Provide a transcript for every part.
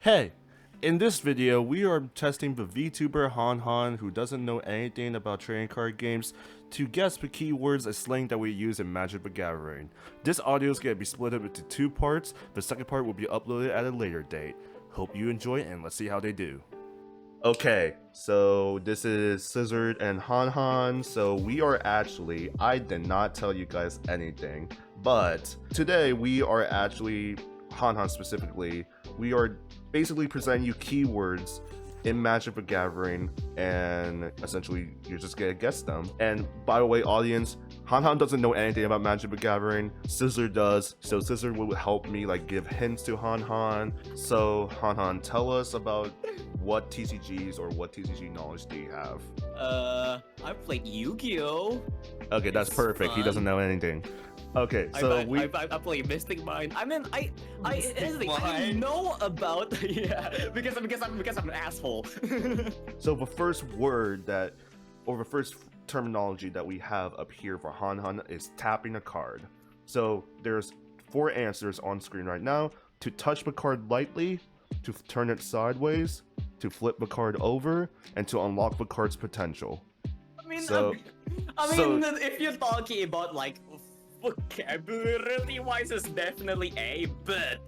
Hey, in this video we are testing the VTuber Han, who doesn't know anything about trading card games, to guess the keywords and slang that we use in Magic the Gathering. This audio is going to be split up into two parts. The second part will be uploaded at a later date. Hope you enjoy and let's see how they do. Okay, so this is Slisard and Han. So we are actually, I did not tell you guys anything, but today we are actually, Han specifically, we are basically presenting you keywords in Magic the Gathering, and essentially you're just gonna guess them. And by the way, audience, Han doesn't know anything about Magic the Gathering. Slisard does, so Slisard will help me like give hints to Han. So Han, tell us about what TCGs or what TCG knowledge do you have? I played Yu-Gi-Oh! Okay, that's It's perfect. He doesn't fun. know anything. Okay, so I play Mystic Mine. I mean, here's the thing, I know about yeah because I'm an asshole. So the first word that, or the first terminology that we have up here for Han is tapping a card. So there's 4 answers on screen right now: to touch the card lightly, to turn it sideways, to flip the card over, and to unlock the card's potential. I mean, So- if you're talking about like vocabulary wise, it's definitely A, but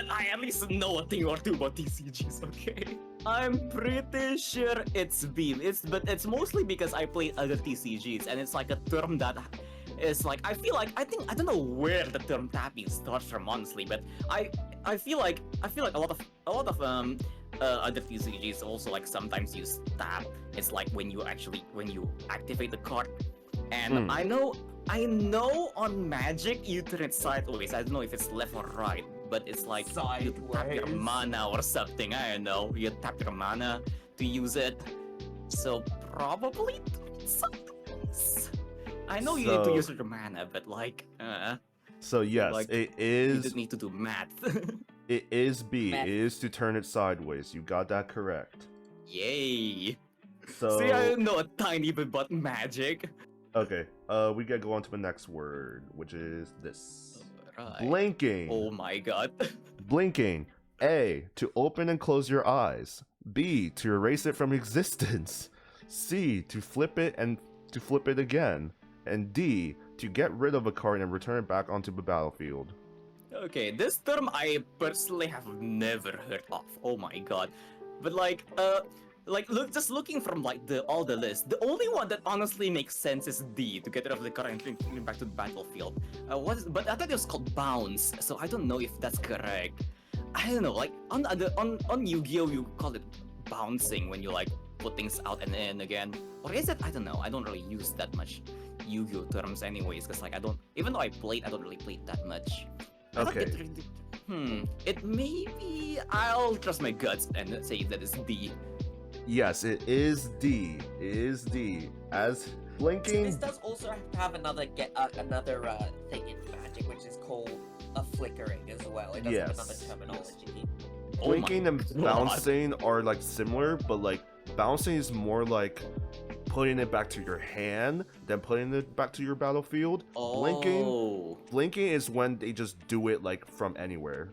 I at least know a thing or two about TCGs. Okay, I'm pretty sure it's B. But it's mostly because I play other TCGs, and it's like a term that is like I don't know where the term tapping starts from, honestly, but I feel like a lot of other TCGs also like sometimes use tap. It's like when you activate the card, and I know on Magic you turn it sideways. I don't know if it's left or right, but it's like you tap your mana or something. I don't know. You tap your mana to use it. So probably sideways. I know you need to use your mana, but like, So yes, like, it you is. just need to do math. It is B. Math. It is to turn it sideways. You got that correct. Yay! So See, I know a tiny bit about Magic. okay, we gotta go on to the next word, which is this. Right. Blinking. Oh my god. Blinking. A, to open and close your eyes. B, to erase it from existence. C, to flip it and to flip it again. And D, to get rid of a card and return it back onto the battlefield. Okay, this term I personally have never heard of. Oh my god. But like just looking from like all the list, the only one that honestly makes sense is D, to get rid of the card and bring it back to the battlefield. But I thought it was called bounce, so I don't know if that's correct. I don't know, like on Yu-Gi-Oh you call it bouncing when you like put things out and in again. Or is it? I don't know. I don't really use that much Yu-Gi-Oh terms anyways, because like I don't really play it that much. I thought Okay. It may be. I'll trust my guts and say that it's D. Yes, it is D. It is D. As blinking. This does also have another thing in Magic, which is called a flickering as well. It does have another Yes. terminology. Oh my Blinking and God. bouncing are like similar, but like bouncing is more like putting it back to your hand than putting it back to your battlefield. Oh. Blinking is when they just do it like from anywhere.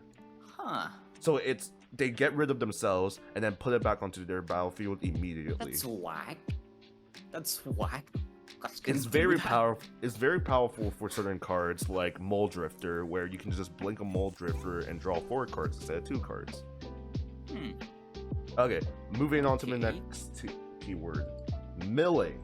Huh. So it's they get rid of themselves and then put it back onto their battlefield immediately. That's whack. That's whack. Gosh, It's can very do that. powerful. It's very powerful for certain cards like Mole Drifter, where you can just blink a Mole Drifter and draw 4 cards instead of 2 cards. Hmm. Okay, moving on to the Okay. next keyword, milling.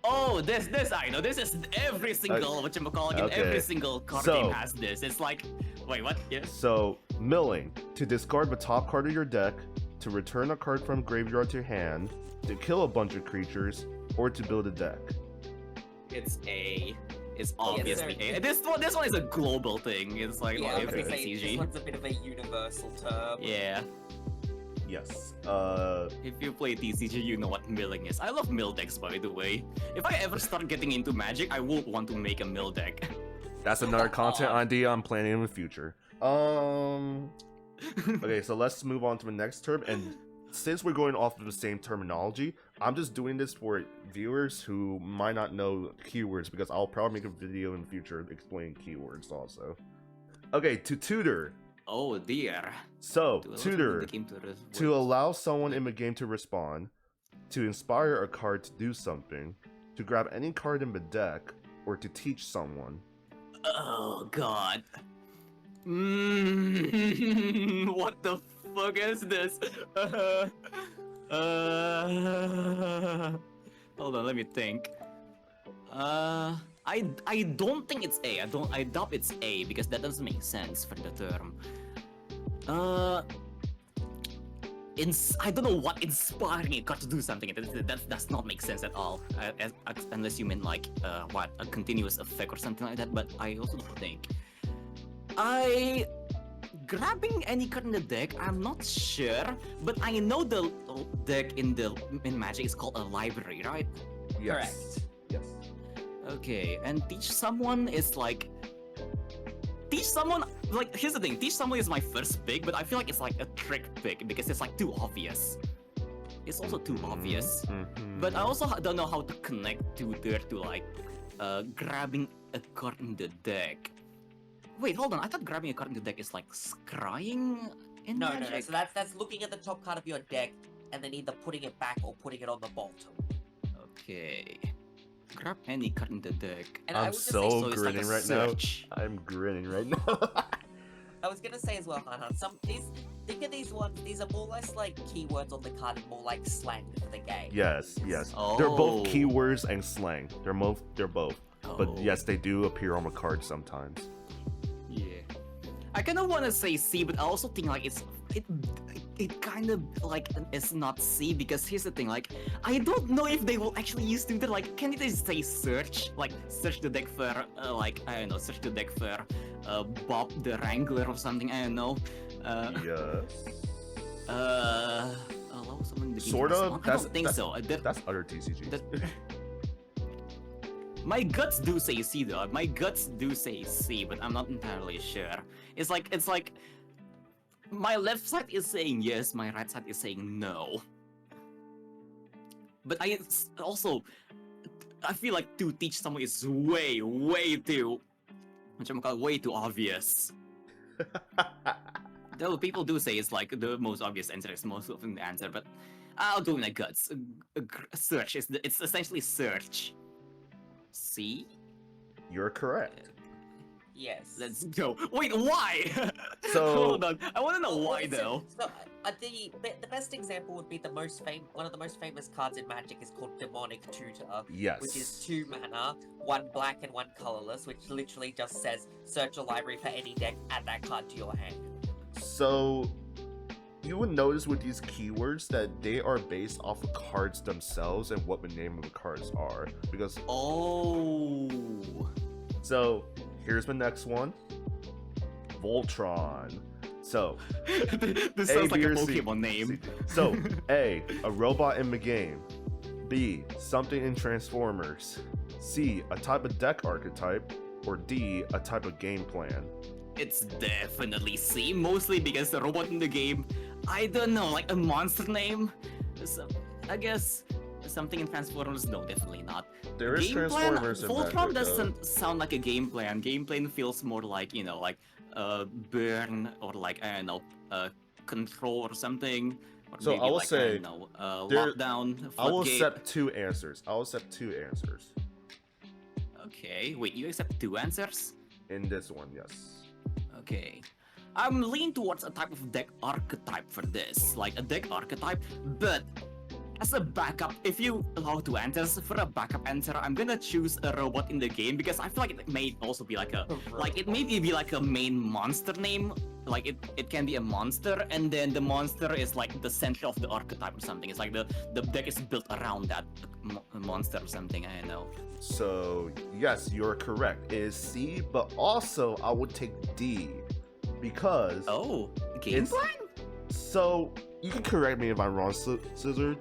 Oh, this I know. This is every single whatchamacallit, okay. every single card So- game has this. It's like, wait, what? Yes. So, milling, to discard the top card of your deck, to return a card from graveyard to hand, to kill a bunch of creatures, or to build a deck. It's A. It's Yes, obviously sir. A. This one is a global thing. It's like Yeah, I was every gonna say, this TCG. one's a bit of a universal term. Yeah. Yes. If you play TCG, you know what milling is. I love mill decks, by the way. If I ever start getting into Magic, I will want to make a mill deck. That's another content idea I'm planning in the future. Okay, so let's move on to the next term. And since we're going off of the same terminology, I'm just doing this for viewers who might not know keywords, because I'll probably make a video in the future explaining keywords also. Okay, to tutor. Oh dear. So, To allow someone in Tutor, the game to to allow someone in the game to respond, to inspire a card to do something, to grab any card in the deck, or to teach someone. Oh god. What the fuck is this? Hold on, let me think. I don't think it's A. I doubt it's A because that doesn't make sense for the term. I don't know what inspiring a card to do something. That does not make sense at all. Unless you mean like what, a continuous effect or something like that. But I also don't think. Grabbing any card in the deck, I'm not sure, but I know the deck in Magic is called a library, right? Yes. Correct. Yes. Okay, and teach someone is like here's the thing, teach someone is my first pick, but I feel like it's like a trick pick because it's like too obvious. It's also too obvious. But I also don't know how to connect Tutor to like grabbing a card in the deck. Wait, hold on. I thought grabbing a card in the deck is like scrying in No, Magic. no. So that's looking at the top card of your deck and then either putting it back or putting it on the bottom. Okay. Grab any card in the deck. And I I'm would just say, so it's like grinning a right search. now. I'm grinning right now. I was gonna say as well, Han. Think of these ones. These are more or less like keywords on the card and more like slang for the game. Yes, yes. Oh. They're both keywords and slang. They're both. But Oh. yes, they do appear on the card sometimes. Yeah. I kind of want to say C, but I also think like it kind of like it's not C because here's the thing, like I don't know if they will actually use Tutor. Like, can they just say search? Like search the deck for like I don't know, search the deck for Bob the Wrangler or something. I don't know. Yes. Allow someone in the game Sort to of. respond? I don't think so. That's other TCGs. My guts do say C though. My guts do say C, but I'm not entirely sure. It's like my left side is saying yes, my right side is saying no. But I feel like to teach someone is way too way too obvious. Though people do say it's like the most obvious answer is most often the answer, but I'll go with my guts. Search it's essentially search. C? You're correct. Yes. Let's go. Wait, why? So- Hold on. I want to know why Listen, though. So, the best example would be one of the most famous cards in Magic is called Demonic Tutor. Yes. Which is 2 mana, 1 black and 1 colorless, which literally just says search your library for any deck, add that card to your hand. So you would notice with these keywords that they are based off of cards themselves and what the name of the cards are. Because Oh. so here's the next one. Voltron. So This A, sounds like B, a or C. Pokemon name. So A, a robot in the game. B, something in Transformers. C, a type of deck archetype. Or D, a type of game plan. It's definitely C, mostly because the robot in the game, I don't know, like a monster name? So, I guess something in Transformers? No, definitely not. There is Game Transformers plan? in Voltron Magic, though. doesn't sound like a game plan. Game plan feels more like, you know, like burn or like, I don't know, control or something. Or So maybe I will like, say, I don't know, there- lockdown, I will floodgate. accept 2 answers. Okay, wait, you accept 2 answers? In this one, yes. Okay. I'm leaning towards a type of deck archetype for this, like a deck archetype, but as a backup, if you allow 2 answers, for a backup answer, I'm gonna choose a robot in the game because I feel like it may also be like it may be like a main monster name, like it can be a monster, and then the monster is like the center of the archetype or something. It's like the deck is built around that monster or something, I don't know. So, yes, you're correct. It is C, but also I would take D. Because... Oh, game It's- plan? So, you can correct me if I'm wrong, Slisard.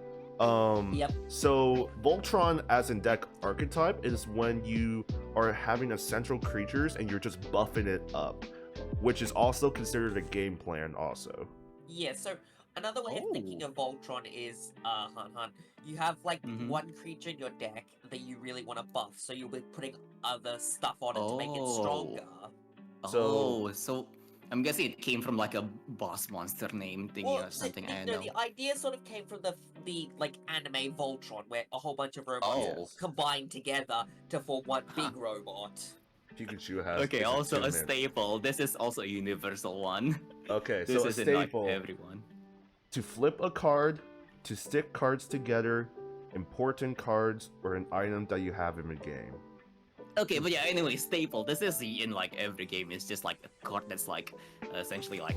Yep. So, Voltron as in deck archetype is when you are having a central creatures and you're just buffing it up. Which is also considered a game plan also. Yeah, so another way of thinking of Voltron is, Han, you have like Mhm. one creature in your deck that you really want to buff, so you'll be putting other stuff on it to make it Oh. stronger. So- So I'm guessing it came from like a boss monster name thingy or something. I don't know. The idea sort of came from the like anime Voltron, where a whole bunch of robots Oh. combined together to form one big robot. Pikachu has. Okay, is also a attunement. staple. This is also a universal one. Okay, This so a is in like staple. everyone. To flip a card, to stick cards together, important cards, or an item that you have in the game. Okay, but yeah, anyway, staple. This is in like every game. It's just like a card that's like essentially like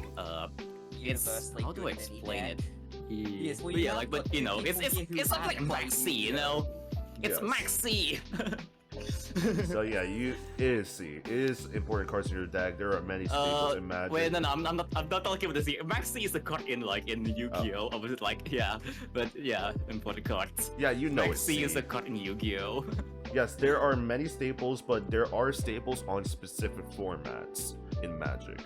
it's Universally how do I good in any explain deck. it? Yes, well, But you yeah, have like but got you know, people it's here who something have like Maxi, you know. It's Yes. Maxi. So yeah, it is C. It is important cards in your deck. There are many staples in Magic. Wait, no, I'm not talking about this. Maxi is a card in like in Yu-Gi-Oh. I was like, yeah, but yeah, important cards. Yeah, you know it's Maxi C. is a card in Yu-Gi-Oh. Yes, there are many staples, but there are staples on specific formats in Magic.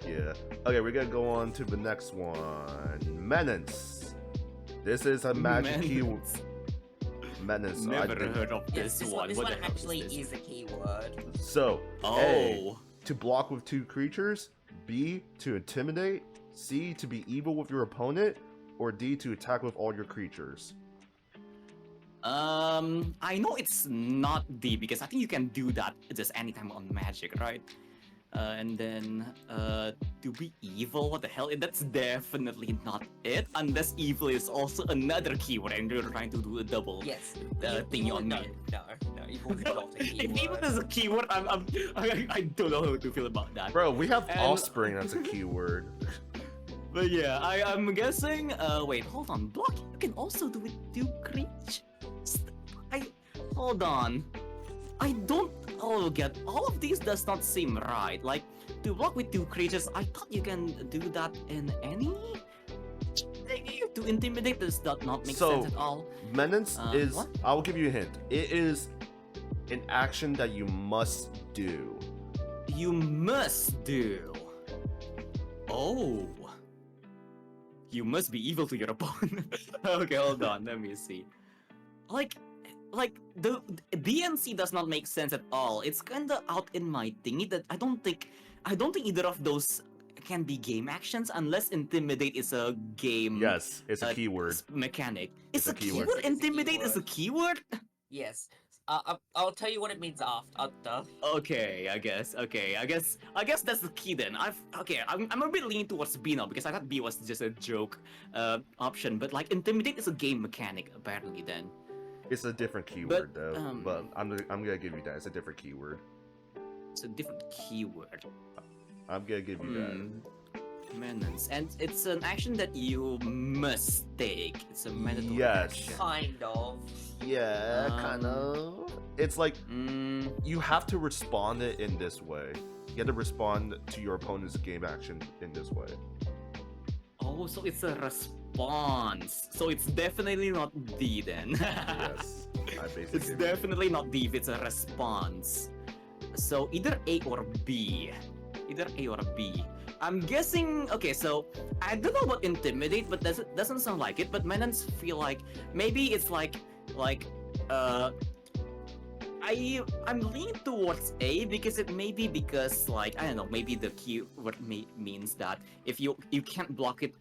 Yeah. Okay, we're gonna go on to the next one. Menace. This is a Magic keyword. Menace. Never I think- heard of Yes, this one. this What one the hell actually is this? is a keyword. So, Oh. A, to block with 2 creatures, B, to intimidate, C, to be evil with your opponent, or D, to attack with all your creatures. I know it's not D because I think you can do that just anytime on Magic, right? And then, to be evil, what the hell? That's definitely not it, unless evil is also another keyword and you're trying to do a double Yes. thingy on me. No, evil is not a If keyword. evil is a keyword, I don't know how to feel about that. Bro, we have And- offspring that's a keyword. But yeah, I'm guessing, wait, hold on, blocking you can also do with 2 creatures? Hold on. I don't get all of these does not seem right. Like to block with 2 creatures, I thought you can do that in any. To intimidate does that not make So, sense at all? Menace is, what? I'll give you a hint. It is an action that you must do. You must do. Oh. You must be evil to your opponent. Okay, hold on. Let me see. Like the DNC does not make sense at all. It's kinda out in my thingy that I don't think either of those can be game actions unless intimidate is a game. Yes, it's a keyword. Mechanic. It's It's a a keyword. keyword. It's a Intimidate is a keyword. Yes. I'll tell you what it means after. Okay, I guess. Okay, I guess that's the key then. I'm a bit leaning towards B now because I thought B was just a joke option, but like intimidate is a game mechanic apparently then. It's a different keyword But, though. But I'm gonna give you that. It's a different keyword. It's a different keyword. I'm gonna give you that. Menace. And it's an action that you must take. It's a mandatory Yes. action. Kind of. Yeah, kind of. It's like Mm, you have to respond it in this way. You have to respond to your opponent's game action in this way. oh, so it's a response. So it's definitely not D then. Yes, I basically. It's gave you- definitely not D if it's a response. So either A or B. Either A or B. I'm guessing. Okay, so I don't know about intimidate, but doesn't sound like it. But Menace feel like maybe it's like I'm leaning towards A because it may be because like I don't know, maybe the keyword means that if you can't block it.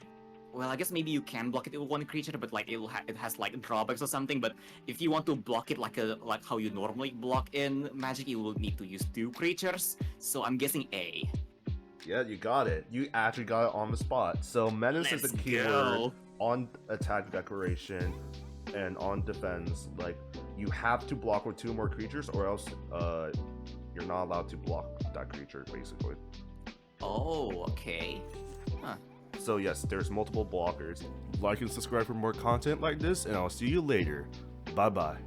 Well, I guess maybe you can block it with 1 creature, but like it has like drawbacks or something. But if you want to block it like how you normally block in Magic, you will need to use 2 creatures. So I'm guessing A. Yeah, you got it. You actually got it on the spot. So Menace is Let's a keyword go. on attack declaration and on defense. Like you have to block with 2 more creatures, or else you're not allowed to block that creature, basically. Oh, okay. Huh. So yes, there's multiple blockers. Like and subscribe for more content like this, and I'll see you later. Bye bye.